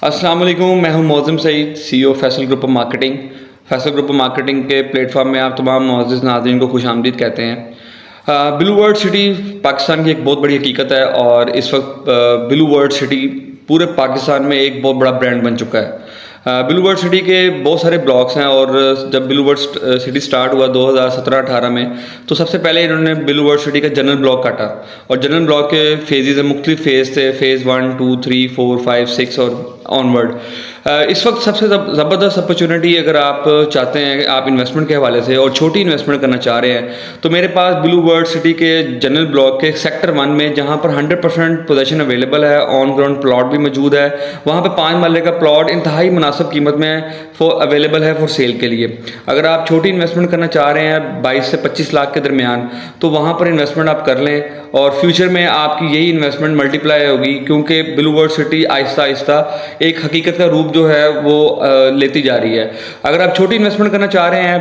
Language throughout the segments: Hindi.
अस्सलाम वालेकुम, मैं हूं Mauzam Saeed, CEO Faisal group of marketing. Faisal group of marketing के प्लेटफॉर्म में आप तमाम मुअज़्ज़िज़ नाज़रीन को खुशामदीद कहते हैं। ब्लू वर्ल्ड सिटी पाकिस्तान की एक बहुत बड़ी हकीकत है और इस वक्त ब्लू वर्ल्ड सिटी पूरे पाकिस्तान में एक बहुत बड़ा ब्रांड बन चुका है। ब्लू वर्ल्ड सिटी के बहुत सारे ब्लॉक्स हैं और जब ब्लू वर्ल्ड सिटी स्टार्ट हुआ 2017-18 में, तो सबसे पहले इन्होंने ब्लू वर्ल्ड सिटी का जनरल ब्लॉक काटा और जनरल ब्लॉक के फेजेज़ हैं, मुख्तलिफ फेज़ थे, फेज़ 1, 2, 3, 4, 5, 6 और ऑनवर्ड। इस वक्त सबसे ज़बरदस्त अपॉर्चुनिटी अगर आप चाहते हैं आप इन्वेस्टमेंट के हवाले से और छोटी इन्वेस्टमेंट करना चाह रहे हैं, तो मेरे पास ब्लू वर्ल्ड सिटी के जनरल ब्लॉक के सेक्टर 1 में, जहां पर 100% पोजीशन अवेलेबल है, ऑन ग्राउंड प्लॉट भी मौजूद है, वहां पे 5 मरले का प्लॉट इंतहाई मुनासिब कीमत में अवेलेबल है फॉर सेल के लिए। अगर आप छोटी इन्वेस्टमेंट करना चाह रहे हैं 22 से 25 लाख के दरमियान, तो वहाँ पर इन्वेस्टमेंट आप कर लें और फ्यूचर में आपकी यही इन्वेस्टमेंट मल्टीप्लाई होगी, क्योंकि blue world city Aahista Aahista एक हकीकत का रूप जो है वो लेती जा रही है। अगर आप छोटी इन्वेस्टमेंट करना चाह रहे हैं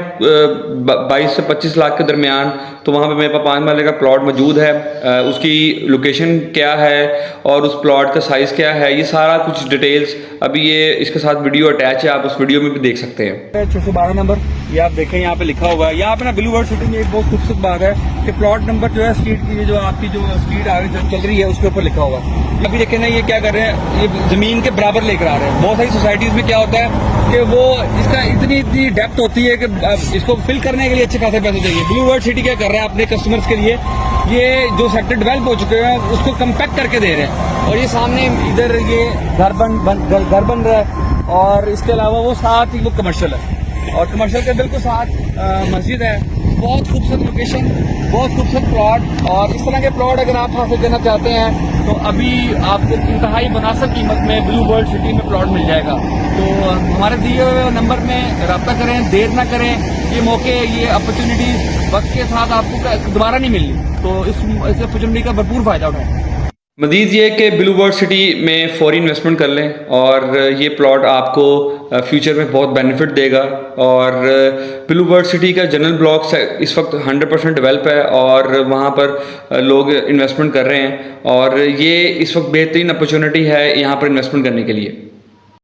22 से 25 लाख के दरमियान, तो वहाँ पे मेरे पास 5 मरले का प्लॉट मौजूद है। उसकी लोकेशन क्या है और उस प्लॉट का साइज़ क्या है, ये सारा कुछ डिटेल्स अभी ये इसके साथ वीडियो अटैच है, आप उस वीडियो में भी देख सकते हैं। 612 नंबर ये आप देखें, यहाँ पे लिखा हुआ है। यहाँ पे ना ब्लू वर्ल्ड सिटी में एक बहुत खूबसूरत बात है कि प्लॉट नंबर जो है स्ट्रीट की, जो आपकी जो स्ट्रीट आगे चल रही है उसके ऊपर लिखा हुआ है। अभी देखें ना, ये क्या कर रहे हैं, ये जमीन के बराबर लेकर आ रहे हैं। बहुत सारी सोसाइटीज में क्या होता है कि वो इसका इतनी डेप्थ होती है कि इसको फिल करने के लिए अच्छे खासे पैसे चाहिए। ब्लू वर्ल्ड सिटी क्या कर रहे हैं अपने कस्टमर्स के लिए, ये जो सेक्टर डेवलप हो चुके हैं उसको कम्पैक्ट करके दे रहे हैं। और ये सामने इधर ये घर बन रहा है और इसके अलावा वो साथ ही वो कमर्शियल है और कमर्शियल के बिल्कुल साथ मस्जिद है। बहुत खूबसूरत लोकेशन, बहुत खूबसूरत प्लॉट। और इस तरह के प्लॉट अगर आप हासिल करना चाहते हैं तो अभी आपको इंतहाई मुनासिब कीमत में ब्लू वर्ल्ड सिटी में प्लॉट मिल जाएगा। तो हमारे दिए हुए नंबर में रब्ता करें, देर ना करें। ये मौके, ये अपॉर्चुनिटी वक्त के साथ आपको दोबारा नहीं मिलनी, तो इस अपॉर्चुनिटी का भरपूर फायदा उठाएं। मज़ीद ये कि ब्लू वर्ल्ड सिटी में फौरी इन्वेस्टमेंट कर लें और ये प्लॉट आपको फ्यूचर में बहुत बेनिफिट देगा। और ब्लू वर्ल्ड सिटी का जनरल ब्लॉक इस वक्त 100% डेवलप है और वहाँ पर लोग इन्वेस्टमेंट कर रहे हैं और ये इस वक्त बेहतरीन अपॉर्चुनिटी है यहाँ पर इन्वेस्टमेंट करने के लिए।